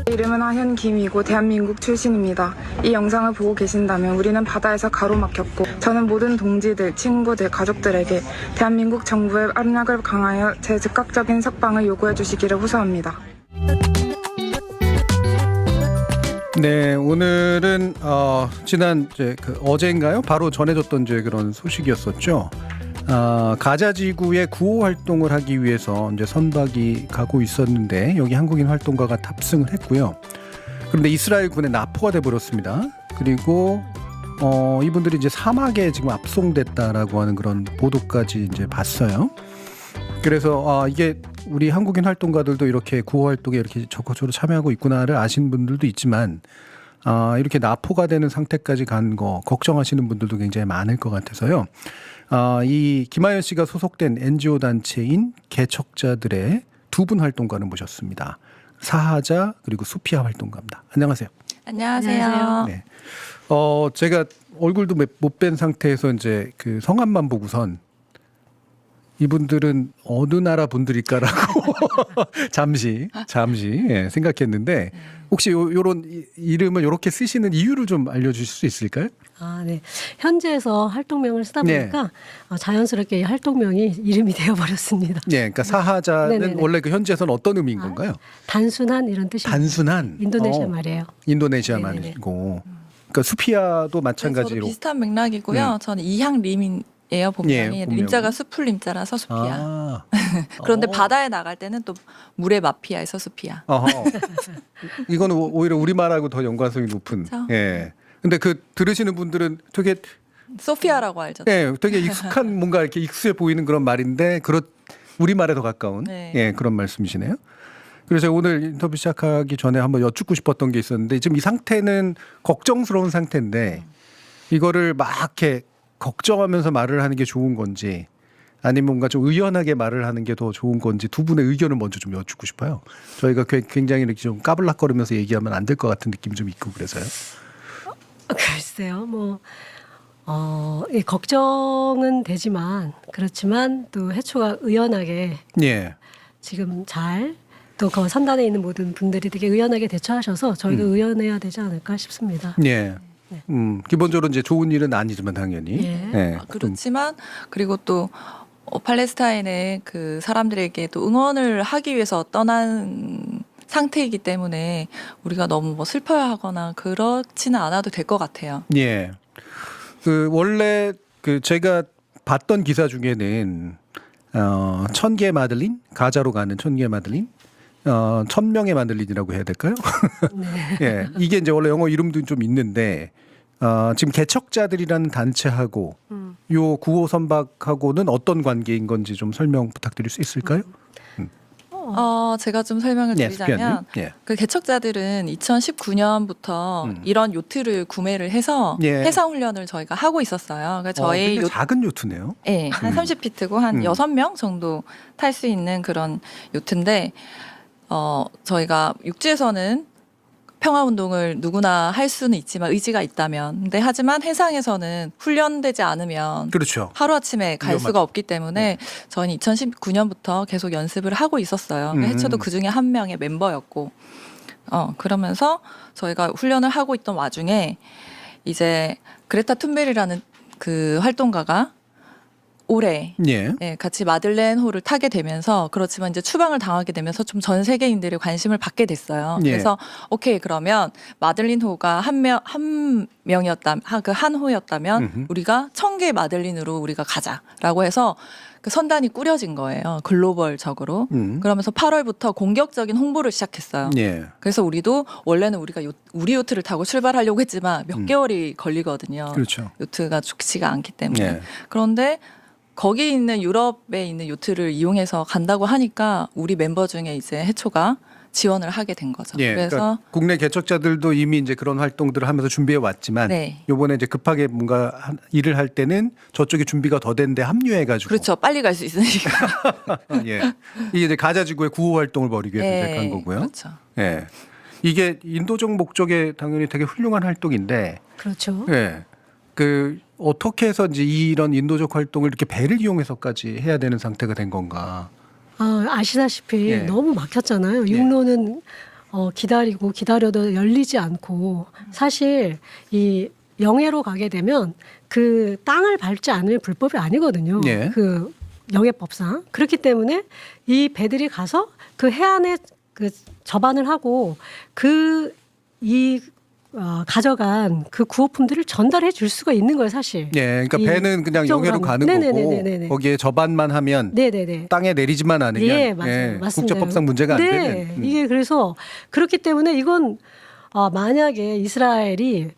이름은 하현김이고 대한민국 출신입니다. 이 영상을 보고 계신다면 우리는 바다에서 가로막혔고 저는 모든 동지들, 친구들, 가족들에게 대한민국 정부의 압력을 강하여 제 즉각적인 석방을 요구해 주시기를 호소합니다. 네, 오늘은 지난 어제인가요? 바로 전해졌던 그런 소식이었었죠. 가자 지구의 구호 활동을 하기 위해서 이제 선박이 가고 있었는데 여기 한국인 활동가가 탑승을 했고요. 그런데 이스라엘 군의 납포가 돼 버렸습니다. 그리고 이분들이 이제 사막에 지금 압송됐다라고 하는 그런 보도까지 이제 봤어요. 그래서 이게 우리 한국인 활동가들도 이렇게 구호 활동에 이렇게 적극적으로 참여하고 있구나를 아시는 분들도 있지만 이렇게 납포가 되는 상태까지 간 거 걱정하시는 분들도 굉장히 많을 것 같아서요. 이 김하연 씨가 소속된 NGO 단체인 개척자들의 두 분 활동가를 모셨습니다. 사하자 그리고 수피아 활동가입니다. 안녕하세요. 안녕하세요. 네. 제가 얼굴도 못 뵌 상태에서 이제 그 성함만 보고선 이분들은 어느 나라 분들일까라고 잠시 생각했는데 혹시 요런 이름을 이렇게 쓰시는 이유를 좀 알려주실 수 있을까요? 네. 현지에서 활동명을 쓰다 보니까 자연스럽게 이 활동명이 이름이 되어버렸습니다. 네, 그러니까 사하자는 네네네. 원래 그 현지에서는 어떤 의미인 건가요? 단순한 이런 뜻입니다. 단순한 인도네시아 말이에요. 인도네시아 네네네. 말이고, 그러니까 수피아도 마찬가지로. 저도 비슷한 맥락이고요. 저는 이향림이에요. 본명이 본명이. 림자가 수풀 림자라서 수피아. 아, 그런데 바다에 나갈 때는 또 물의 마피아에서 수피아. 이거는 오히려 우리말하고 더 연관성이 높은. 그렇죠? 예. 근데 그 들으시는 분들은 되게 소피아라고 알죠. 되게 익숙한 뭔가 이렇게 익숙해 보이는 그런 말인데 우리말에 더 가까운 네. 그런 말씀이시네요. 그래서 제가 오늘 인터뷰 시작하기 전에 한번 여쭙고 싶었던 게 있었는데 지금 이 상태는 걱정스러운 상태인데 이거를 막 이렇게 걱정하면서 말을 하는 게 좋은 건지 아니면 뭔가 좀 의연하게 말을 하는 게 더 좋은 건지 두 분의 의견을 먼저 좀 여쭙고 싶어요. 저희가 굉장히 이렇게 좀 까불락거리면서 얘기하면 안 될 것 같은 느낌이 좀 있고 그래서요. 글쎄요. 걱정은 되지만 그렇지만 또 해초가 의연하게 예. 지금 또 그 선단에 있는 모든 분들이 되게 의연하게 대처하셔서 저희도 의연해야 되지 않을까 싶습니다. 예. 기본적으로 이제 좋은 일은 아니지만 당연히. 예. 예. 그렇지만 그리고 또 팔레스타인의 그 사람들에게 또 응원을 하기 위해서 떠난 상태이기 때문에 우리가 너무 슬퍼하거나 그렇지는 않아도 될 것 같아요. 예. 원래 제가 봤던 기사 중에는 1000개의 마들린, 가자로 가는 1000개의 마들린, 1000명의 마들린이라고 해야 될까요? 네. 예. 이게 이제 원래 영어 이름도 좀 있는데 지금 개척자들이라는 단체하고 요 구호 선박하고는 어떤 관계인 건지 좀 설명 부탁드릴 수 있을까요? 제가 좀 설명을 드리자면 예. 그 개척자들은 2019년부터 이런 요트를 구매를 해서 예. 해상 훈련을 저희가 하고 있었어요. 그러니까 저희 굉장히 작은 요트네요. 네, 한 30피트고 한 6명 정도 탈 수 있는 그런 요트인데 저희가 육지에서는 평화운동을 누구나 할 수는 있지만 의지가 있다면 근데 하지만 해상에서는 훈련되지 않으면 그렇죠. 하루아침에 갈 수가 없기 때문에 저희는 2019년부터 계속 연습을 하고 있었어요. 해초도 그중에 한 명의 멤버였고 그러면서 저희가 훈련을 하고 있던 와중에 이제 그레타 툰베리라는 그 활동가가 올해 예. 같이 마들렌호를 타게 되면서 그렇지만 이제 추방을 당하게 되면서 좀 전 세계인들의 관심을 받게 됐어요. 예. 그래서 오케이 그러면 마들린호가 한 명이었다면 그 한 호였다면 우리가 1000개의 마들린으로 우리가 가자라고 해서 그 선단이 꾸려진 거예요. 글로벌적으로. 그러면서 8월부터 공격적인 홍보를 시작했어요. 예. 그래서 우리도 원래는 우리가 우리 요트를 타고 출발하려고 했지만 몇 개월이 걸리거든요. 그렇죠. 요트가 좋지가 않기 때문에. 예. 그런데 거기 있는 유럽에 있는 요트를 이용해서 간다고 하니까 우리 멤버 중에 이제 해초가 지원을 하게 된 거죠. 예. 그래서 그러니까 국내 개척자들도 이미 이제 그런 활동들을 하면서 준비해 왔지만 네. 요번에 이제 급하게 뭔가 일을 할 때는 저쪽이 준비가 더 된데 합류해 가지고 그렇죠. 빨리 갈 수 있으니까. 예. 이게 이제 가자 지구의 구호 활동을 벌이기 위해서 시작한 거고요. 그렇죠. 예. 이게 인도적 목적에 당연히 되게 훌륭한 활동인데 그렇죠. 예. 어떻게 해서 이제 이런 인도적 활동을 이렇게 배를 이용해서까지 해야 되는 상태가 된 건가? 아시다시피 예. 너무 막혔잖아요. 육로는 기다려도 열리지 않고 사실 이 영해로 가게 되면 그 땅을 밟지 않으면 불법이 아니거든요. 예. 그 영해법상. 그렇기 때문에 이 배들이 가서 그 해안에 그 접안을 하고 가져간 그 구호품들을 전달해 줄 수가 있는 거예요, 사실. 예, 그러니까 이 배는 그냥 영해로 가는 네네네네네네. 거고 거기에 접안만 하면 네네네. 땅에 내리지만 않으면 예, 맞아요. 맞습니다. 국제법상 문제가 안 네, 되는. 이게 그래서 그렇기 때문에 이건 만약에 이스라엘이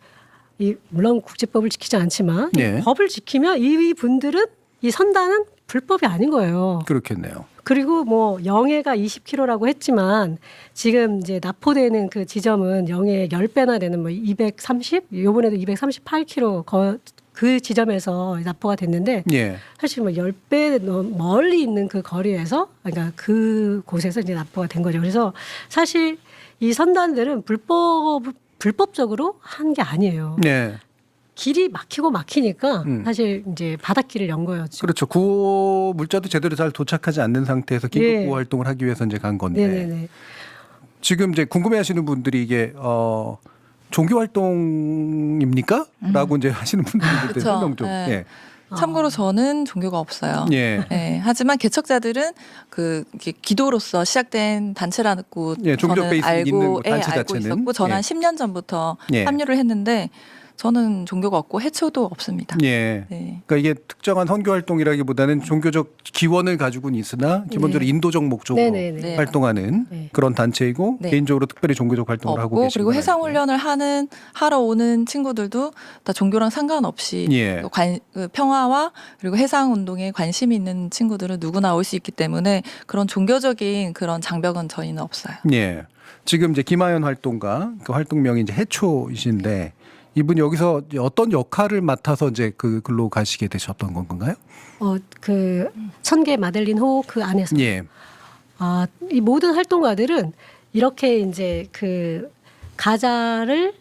물론 국제법을 지키지 않지만 예. 이 법을 지키면 이 분들은 이 선단은 불법이 아닌 거예요. 그렇겠네요. 그리고 뭐 영해가 20km라고 했지만 지금 이제 납포되는 그 지점은 영해 10배나 되는 뭐 230, 요번에도 238km 그 지점에서 납포가 됐는데 예. 사실 뭐 10배 멀리 있는 그 거리에서 그러니까 그 곳에서 이제 납포가 된 거죠. 그래서 사실 이 선단들은 불법적으로 한 게 아니에요. 네. 길이 막히니까 음. 사실 이제 바닷길을 연 거였죠. 그렇죠. 구호 물자도 제대로 잘 도착하지 않는 상태에서 긴급 예. 구호 활동을 하기 위해서 이제 간 건데 네네네. 지금 이제 궁금해하시는 분들이 이게 종교 활동입니까?라고 이제 하시는 분들이 그쵸. 설명 좀. 네. 예. 참고로 저는 종교가 없어요. 예. 네, 하지만 개척자들은 이렇게 기도로서 시작된 단체라고 예, 종교적 저는 베이스 있는 알고, 단체 알고 자체는. 있었고 저는 예. 한 10년 전부터 예. 합류를 했는데 저는 종교가 없고 해초도 없습니다. 예. 네. 그러니까 이게 특정한 선교 활동이라기보다는 종교적 기원을 가지고는 있으나 기본적으로 네. 인도적 목적으로 네네네. 네. 활동하는 네. 그런 단체이고 네. 개인적으로 특별히 종교적 활동을 하고 없고 계신 그리고 건 해상 알고요. 훈련을 하러 오는 친구들도 다 종교랑 상관없이 예. 그 평화와 그리고 해상 운동에 관심이 있는 친구들은 누구나 올 수 있기 때문에 그런 종교적인 그런 장벽은 저희는 없어요. 예. 지금 이제 김하연 활동가 그 활동명이 이제 해초이신데 이분이 여기서 어떤 역할을 맡아서 이제 그 글로 가시게 되셨던 건가요? 그 천개 마델린 호 그 안에서 예. 이 모든 활동가들은 이렇게 이제 그 가자의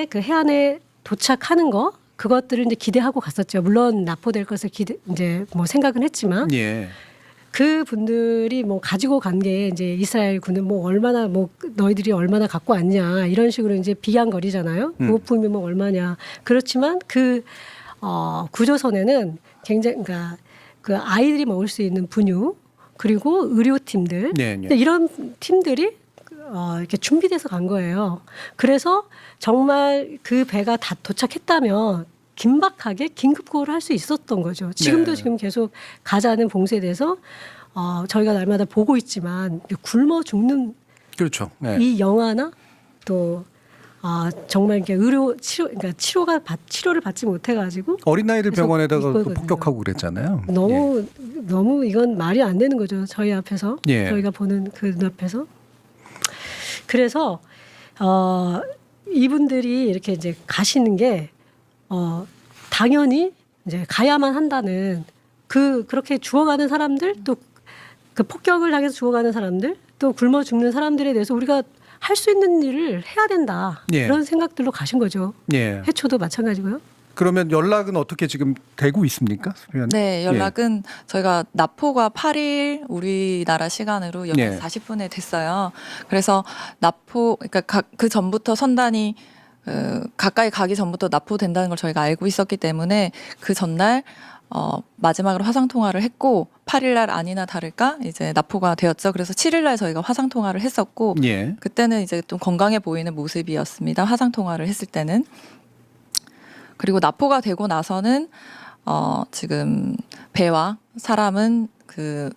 그 해안에 도착하는 거 그것들을 이제 기대하고 갔었죠. 물론 납포될 것을 이제 뭐 생각은 했지만 예. 그 분들이 뭐 가지고 간 게 이제 이스라엘 군은 뭐 얼마나 뭐 너희들이 얼마나 갖고 왔냐 이런 식으로 이제 비양거리잖아요. 구호품이 뭐 얼마냐. 그렇지만 그 구조선에는 굉장히 그러니까 그 아이들이 먹을 수 있는 분유 그리고 의료팀들 네, 네. 근데 이런 팀들이 이렇게 준비돼서 간 거예요. 그래서 정말 그 배가 다 도착했다면 긴박하게 긴급구호를 할 수 있었던 거죠. 지금도 네. 지금 계속 가자는 봉쇄돼서 저희가 날마다 보고 있지만 굶어 죽는 그렇죠. 네. 이 영화나 또 정말 이렇게 그러니까 치료를 받지 못해가지고 어린아이들 계속 병원에다가 또 있거든요. 폭격하고 그랬잖아요. 너무 이건 말이 안 되는 거죠. 저희 앞에서 예. 저희가 보는 그 눈앞에서. 그래서 이분들이 이렇게 이제 가시는 게 당연히 이제 가야만 한다는 그렇게 죽어가는 사람들 또 그 폭격을 당해서 죽어가는 사람들 또 굶어 죽는 사람들에 대해서 우리가 할 수 있는 일을 해야 된다 예. 그런 생각들로 가신 거죠. 예. 해초도 마찬가지고요. 그러면 연락은 어떻게 지금 되고 있습니까? 수련? 네, 연락은 저희가 납포가 8일 우리나라 시간으로 8시 네. 40분에 됐어요. 그래서 그러니까 그 전부터 선단이 가까이 가기 전부터 납포된다는 걸 저희가 알고 있었기 때문에 그 전날 마지막으로 화상 통화를 했고 8일날 아니나 다를까 이제 납포가 되었죠. 그래서 7일날 저희가 화상 통화를 했었고 예. 그때는 이제 좀 건강해 보이는 모습이었습니다. 화상 통화를 했을 때는. 그리고 납포가 되고 나서는 지금 배와 사람은 그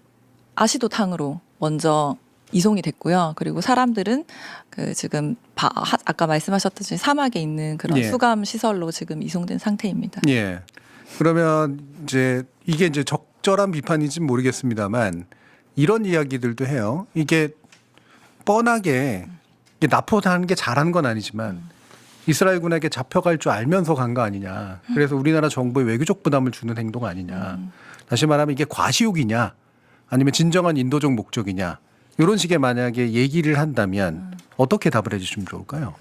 아시도탕으로 먼저 이송이 됐고요. 그리고 사람들은 그 지금 아까 말씀하셨듯이 사막에 있는 그런 예. 수감 시설로 지금 이송된 상태입니다. 예. 그러면 이제 이게 이제 적절한 비판인지는 모르겠습니다만 이런 이야기들도 해요. 이게 뻔하게 이게 납포하는 게 잘한 건 아니지만 이스라엘군에게 잡혀갈 줄 알면서 간 거 아니냐. 그래서 우리나라 정부에 외교적 부담을 주는 행동 아니냐. 다시 말하면 이게 과시욕이냐 아니면 진정한 인도적 목적이냐. 이런 식의 만약에 얘기를 한다면 어떻게 답을 해주시면 좋을까요?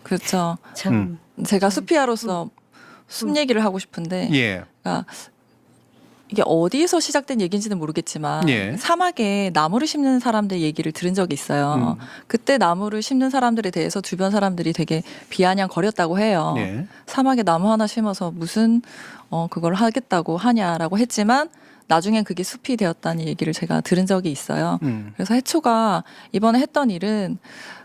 그렇죠. 참 제가 수피아로서 숲 얘기를 하고 싶은데 예. 그러니까 이게 어디에서 시작된 얘기인지는 모르겠지만 예. 사막에 나무를 심는 사람들 얘기를 들은 적이 있어요. 그때 나무를 심는 사람들에 대해서 주변 사람들이 되게 비아냥거렸다고 해요. 예. 사막에 나무 하나 심어서 무슨 그걸 하겠다고 하냐라고 했지만 나중엔 그게 숲이 되었다는 얘기를 제가 들은 적이 있어요. 그래서 해초가 이번에 했던 일은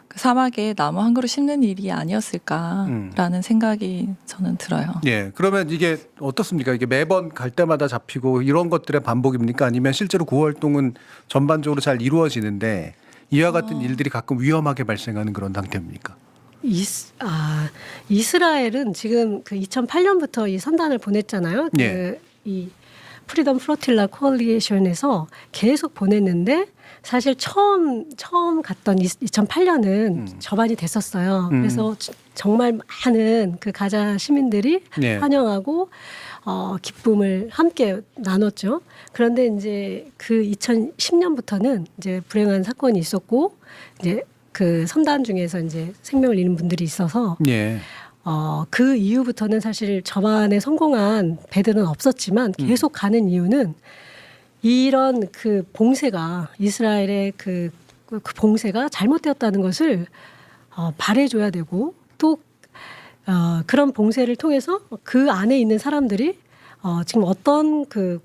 그 사막에 나무 한 그루 심는 일이 아니었을까라는 생각이 저는 들어요. 예. 그러면 이게 어떻습니까? 이게 매번 갈 때마다 잡히고 이런 것들의 반복입니까? 아니면 실제로 구호 활동은 전반적으로 잘 이루어지는데 이와 같은 일들이 가끔 위험하게 발생하는 그런 상태입니까? 이스라엘은 지금 그 2008년부터 이 선단을 보냈잖아요. 예. 이 프리덤 플로틸라 코얼리에이션에서 계속 보냈는데 사실 처음 갔던 2008년은 저반이 됐었어요. 그래서 정말 많은 그 가자 시민들이 네. 환영하고 기쁨을 함께 나눴죠. 그런데 이제 그 2010년부터는 이제 불행한 사건이 있었고 이제 그 선단 중에서 이제 생명을 잃은 분들이 있어서 예. 그 이후부터는 사실 저반에 성공한 배들은 없었지만 계속 가는 이유는 이런 그 봉쇄가 이스라엘의 그 봉쇄가 잘못되었다는 것을 말해줘야 되고 또 그런 봉쇄를 통해서 그 안에 있는 사람들이 지금 어떤 그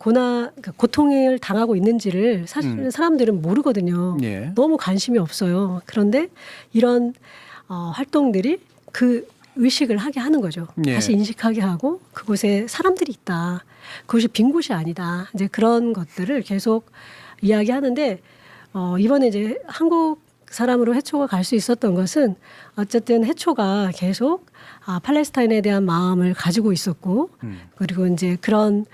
고통을 당하고 있는지를 사실 사람들은 모르거든요. 예. 너무 관심이 없어요. 그런데 이런 활동들이 그 의식을 하게 하는 거죠. 예. 다시 인식하게 하고 그곳에 사람들이 있다. 그것이 빈 곳이 아니다. 이제 그런 것들을 계속 이야기하는데 이번에 이제 한국 사람으로 해초가 갈 수 있었던 것은 어쨌든 해초가 계속 팔레스타인에 대한 마음을 가지고 있었고 그리고 이제 그런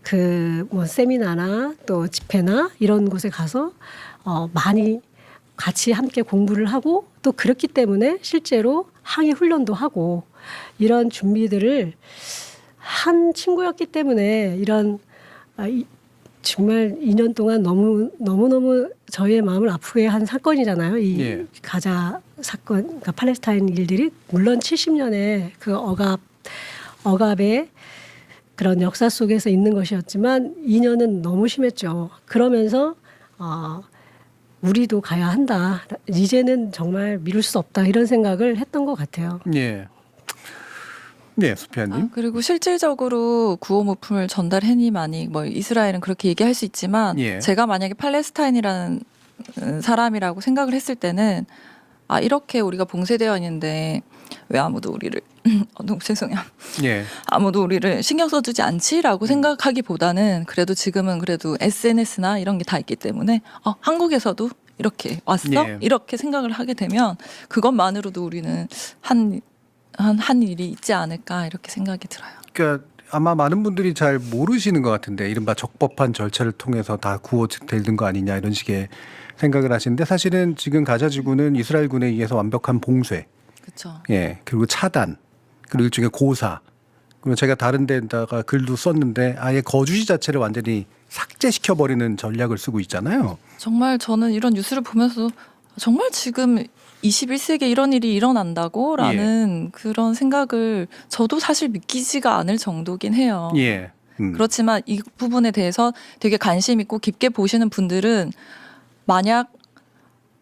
그 뭐 세미나나 또 집회나 이런 곳에 가서 많이 같이 함께 공부를 하고 또 그렇기 때문에 실제로 항해 훈련도 하고 이런 준비들을 한 친구였기 때문에 이런 정말 2년 동안 너무너무 저희의 마음을 아프게 한 사건이잖아요. 이 예. 가자 사건, 그러니까 팔레스타인 일들이 물론 70년의 그 억압의 그런 역사 속에서 있는 것이었지만 2년은 너무 심했죠. 그러면서 우리도 가야 한다. 이제는 정말 미룰 수 없다. 이런 생각을 했던 것 같아요. 예. 네, 소피아님. 그리고 실질적으로 구호 물품을 전달해니만이 뭐 이스라엘은 그렇게 얘기할 수 있지만 예. 제가 만약에 팔레스타인이라는 사람이라고 생각을 했을 때는 이렇게 우리가 봉쇄되어 있는데 왜 아무도 우리를 너무 죄송해요. 예. 아무도 우리를 신경 써주지 않지라고 생각하기보다는 그래도 지금은 그래도 SNS나 이런 게 다 있기 때문에 한국에서도 이렇게 왔어? 예. 이렇게 생각을 하게 되면 그것만으로도 우리는 한 일이 있지 않을까 이렇게 생각이 들어요. 그러니까 아마 많은 분들이 잘 모르시는 것 같은데 이른바 적법한 절차를 통해서 다 구호되는 거 아니냐 이런 식의 생각을 하시는데 사실은 지금 가자 지구는 이스라엘군에 의해서 완벽한 봉쇄, 그렇죠. 예, 그리고 차단, 그리고 일종의 고사. 그리고 제가 다른 데다가 글도 썼는데 아예 거주지 자체를 완전히 삭제시켜 버리는 전략을 쓰고 있잖아요. 정말 저는 이런 뉴스를 보면서 정말 지금 21세기에 이런 일이 일어난다고? 라는 그런 생각을 저도 사실 믿기지가 않을 정도긴 해요. 예. 그렇지만 이 부분에 대해서 되게 관심 있고 깊게 보시는 분들은 만약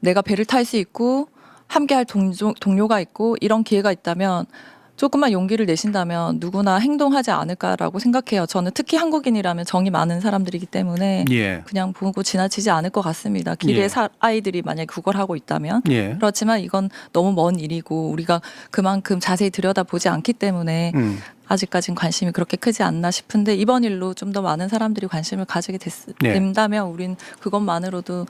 내가 배를 탈 수 있고 함께할 동료가 있고 이런 기회가 있다면 조금만 용기를 내신다면 누구나 행동하지 않을까라고 생각해요. 저는 특히 한국인이라면 정이 많은 사람들이기 때문에 예. 그냥 보고 지나치지 않을 것 같습니다. 길에 예. 아이들이 만약에 그걸 하고 있다면. 예. 그렇지만 이건 너무 먼 일이고 우리가 그만큼 자세히 들여다보지 않기 때문에 아직까진 관심이 그렇게 크지 않나 싶은데 이번 일로 좀 더 많은 사람들이 관심을 가지게 네. 된다면 우린 그것만으로도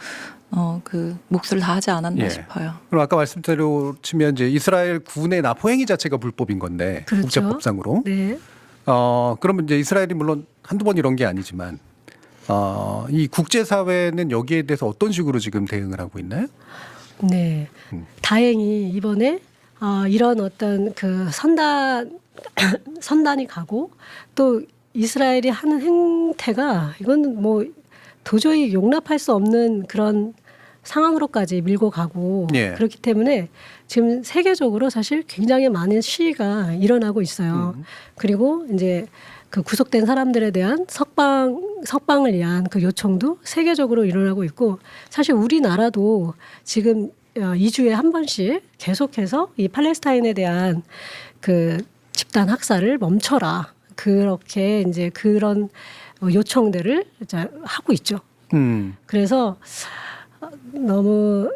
그 몫을 다하지 않았나 예. 싶어요. 그럼 아까 말씀대로 치면 이제 이스라엘 군의 납포 행위 자체가 불법인 건데 그렇죠. 국제법상으로. 네. 그러면 이제 이스라엘이 물론 한두 번 이런 게 아니지만 이 국제 사회는 여기에 대해서 어떤 식으로 지금 대응을 하고 있나요? 네. 다행히 이번에 이런 어떤 그 선단이 가고 또 이스라엘이 하는 행태가 이건 뭐 도저히 용납할 수 없는 그런 상황으로까지 밀고 가고 예. 그렇기 때문에 지금 세계적으로 사실 굉장히 많은 시위가 일어나고 있어요. 그리고 이제 그 구속된 사람들에 대한 석방을 위한 그 요청도 세계적으로 일어나고 있고 사실 우리나라도 지금 2주에 한 번씩 계속해서 이 팔레스타인에 대한 그 집단 학살을 멈춰라. 그렇게 이제 그런 요청들을 이제 하고 있죠. 그래서 너무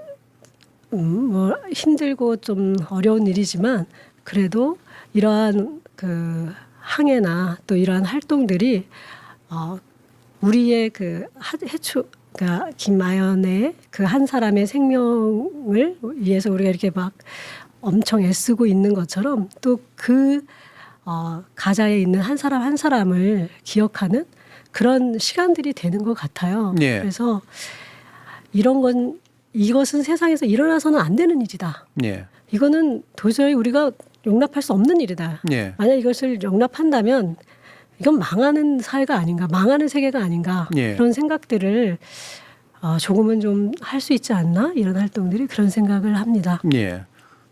뭐 힘들고 좀 어려운 일이지만 그래도 이러한 그 항해나 또 이러한 활동들이 우리의 그 해초 그러니까 김아연의 그 한 사람의 생명을 위해서 우리가 이렇게 막 엄청 애쓰고 있는 것처럼 또 그 가자에 있는 한 사람 한 사람을 기억하는 그런 시간들이 되는 것 같아요. 예. 그래서 이것은 세상에서 일어나서는 안 되는 일이다. 예. 이거는 도저히 우리가 용납할 수 없는 일이다. 예. 만약 이것을 용납한다면 이건 망하는 사회가 아닌가, 망하는 세계가 아닌가 예. 그런 생각들을 조금은 좀 할 수 있지 않나 이런 활동들이 그런 생각을 합니다. 예.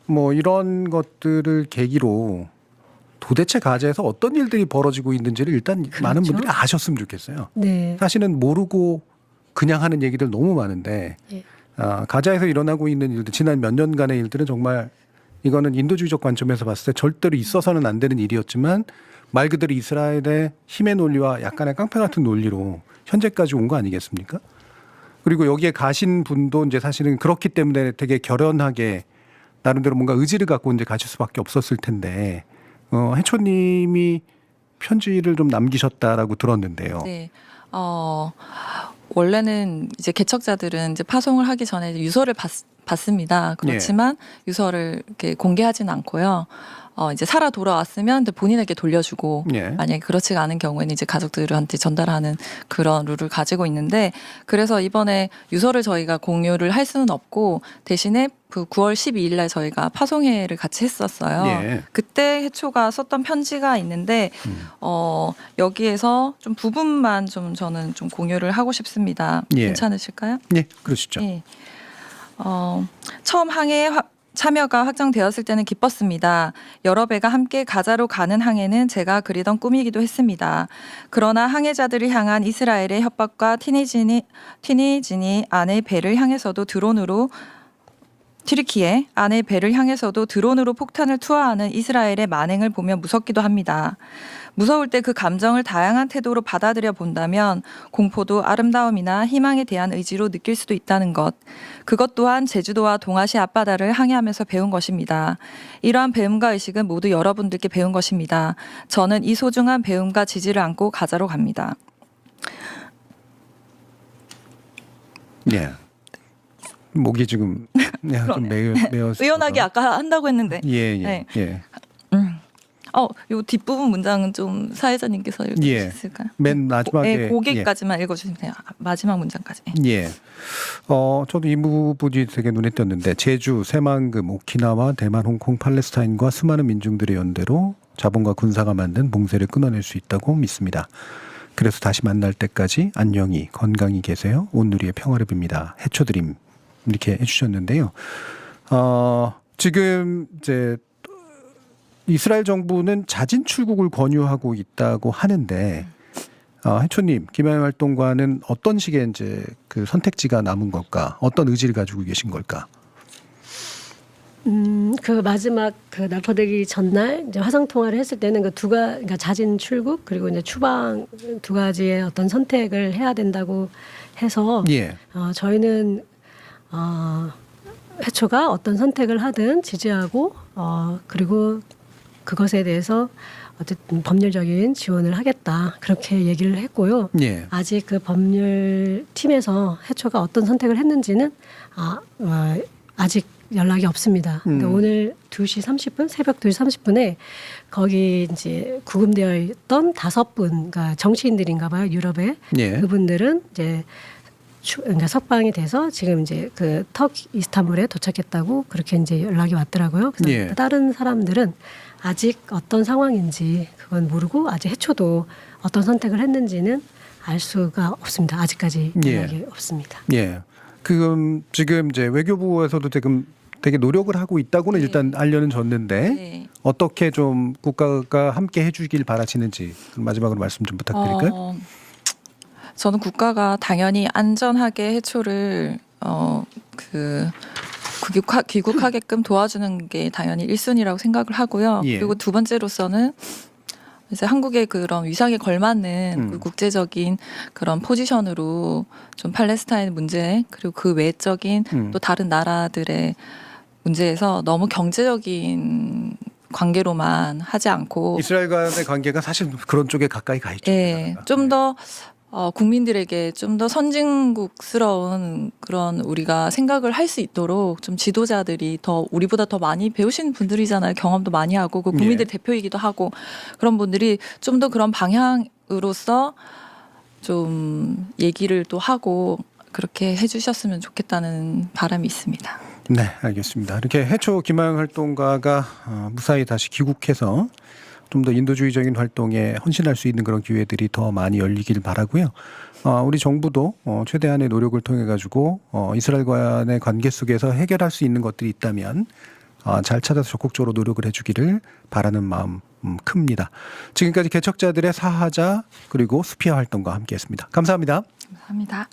뭐 이런 것들을 계기로 도대체 가자에서 어떤 일들이 벌어지고 있는지를 일단 많은 분들이 아셨으면 좋겠어요. 네. 사실은 모르고 그냥 하는 얘기들 너무 많은데 예. 가자에서 일어나고 있는 일들, 지난 몇 년간의 일들은 정말 이거는 인도주의적 관점에서 봤을 때 절대로 있어서는 안 되는 일이었지만 말 그대로 이스라엘의 힘의 논리와 약간의 깡패 같은 논리로 현재까지 온 거 아니겠습니까? 그리고 여기에 가신 분도 이제 사실은 그렇기 때문에 되게 결연하게 나름대로 뭔가 의지를 갖고 이제 가실 수밖에 없었을 텐데 해초님이 편지를 좀 남기셨다라고 들었는데요. 네. 원래는 이제 개척자들은 이제 파송을 하기 전에 유서를 받습니다. 그렇지만 유서를 이렇게 공개하지는 않고요. 이제 살아 돌아왔으면 본인에게 돌려주고 예. 만약에 그렇지가 않은 경우에는 이제 가족들한테 전달하는 그런 룰을 가지고 있는데 그래서 이번에 유서를 저희가 공유를 할 수는 없고 대신에 그 9월 12일 날 저희가 파송회를 같이 했었어요. 예. 그때 해초가 썼던 편지가 있는데 여기에서 좀 부분만 좀 저는 좀 공유를 하고 싶습니다. 예. 괜찮으실까요? 예, 그러시죠. 예. 처음 항해에 참여가 확정되었을 때는 기뻤습니다. 여러 배가 함께 가자로 가는 항해는 제가 그리던 꿈이기도 했습니다. 그러나 항해자들을 향한 이스라엘의 협박과 튀니진이 안의 배를 향해서도 튀르키예 안의 배를 향해서도 드론으로 폭탄을 투하하는 이스라엘의 만행을 보며 무섭기도 합니다. 무서울 때 그 감정을 다양한 태도로 받아들여 본다면 공포도 아름다움이나 희망에 대한 의지로 느낄 수도 있다는 것. 그것 또한 제주도와 동아시아 앞바다를 항해하면서 배운 것입니다. 이러한 배움과 의식은 모두 여러분들께 배운 것입니다. 저는 이 소중한 배움과 지지를 안고 가자로 갑니다. 예. 목이 지금 좀 메어서 의연하게 아까 한다고 했는데. 예. 네. 예. 요 뒷부분 문장은 좀 사회자님께서 읽어주실 수 있을까요? 맨 마지막에 네, 거기까지만 읽어주시면 돼요. 마지막 문장까지. 예. 저도 이 부분이 되게 눈에 띄었는데 제주, 새만금, 오키나와, 대만, 홍콩, 팔레스타인과 수많은 민중들의 연대로 자본과 군사가 만든 봉쇄를 끊어낼 수 있다고 믿습니다. 그래서 다시 만날 때까지 안녕히 건강히 계세요. 온누리의 평화를 빕니다. 해초드림 이렇게 해주셨는데요. 지금 이제 이스라엘 정부는 자진 출국을 권유하고 있다고 하는데 해초님, 김하영 활동가는 어떤 식의 이제 그 선택지가 남은 걸까? 어떤 의지를 가지고 계신 걸까? 그 마지막 그 납포되기 전날 이제 화상 통화를 했을 때는 그러니까 자진 출국 그리고 이제 추방 두 가지의 어떤 선택을 해야 된다고 해서 예. 저희는 해초가 어떤 선택을 하든 지지하고 그리고 그것에 대해서 어쨌든 법률적인 지원을 하겠다 그렇게 얘기를 했고요. 예. 아직 그 법률팀에서 해초가 어떤 선택을 했는지는 아직 연락이 없습니다. 근데 오늘 2시 30분, 새벽 2시 30분에 거기 이제 구금되어 있던 5분, 그러니까 정치인들인가 봐요, 유럽에. 예. 그분들은 이제 그러니까 석방이 돼서 지금 이제 그 터키 이스탄불에 도착했다고 그렇게 이제 연락이 왔더라고요. 그래서 예. 다른 사람들은 아직 어떤 상황인지 그건 모르고 아직 해초도 어떤 선택을 했는지는 알 수가 없습니다. 아직까지 연락이 없습니다. 예. 지금 이제 외교부에서도 지금 되게 노력을 하고 있다고는 네. 일단 알려는 줬는데 네. 어떻게 좀 국가가 함께 해주길 바라시는지 마지막으로 말씀 좀 부탁드릴까요? 저는 국가가 당연히 안전하게 해초를 귀국하게끔 도와주는 게 당연히 1순위라고 생각을 하고요. 예. 그리고 두 번째로서는 이제 한국의 그런 위상에 걸맞는 그 국제적인 그런 포지션으로 좀 팔레스타인 문제 그리고 그 외적인 또 다른 나라들의 문제에서 너무 경제적인 관계로만 하지 않고 이스라엘과의 관계가 사실 그런 쪽에 가까이 가 있죠. 예, 좀 더 국민들에게 좀 더 선진국스러운 그런 우리가 생각을 할 수 있도록 좀 지도자들이 더 우리보다 더 많이 배우신 분들이잖아요. 경험도 많이 하고 그 국민들 대표이기도 하고 그런 분들이 좀 더 그런 방향으로서 좀 얘기를 또 하고 그렇게 해주셨으면 좋겠다는 바람이 있습니다. 네, 알겠습니다. 이렇게 해초 기망 활동가가 무사히 다시 귀국해서 좀 더 인도주의적인 활동에 헌신할 수 있는 그런 기회들이 더 많이 열리길 바라고요. 우리 정부도 최대한의 노력을 통해 가지고 이스라엘 간의 관계 속에서 해결할 수 있는 것들이 있다면 잘 찾아서 적극적으로 노력을 해주기를 바라는 마음 큽니다. 지금까지 개척자들의 사하자 그리고 수피아 활동가 함께했습니다. 감사합니다. 감사합니다.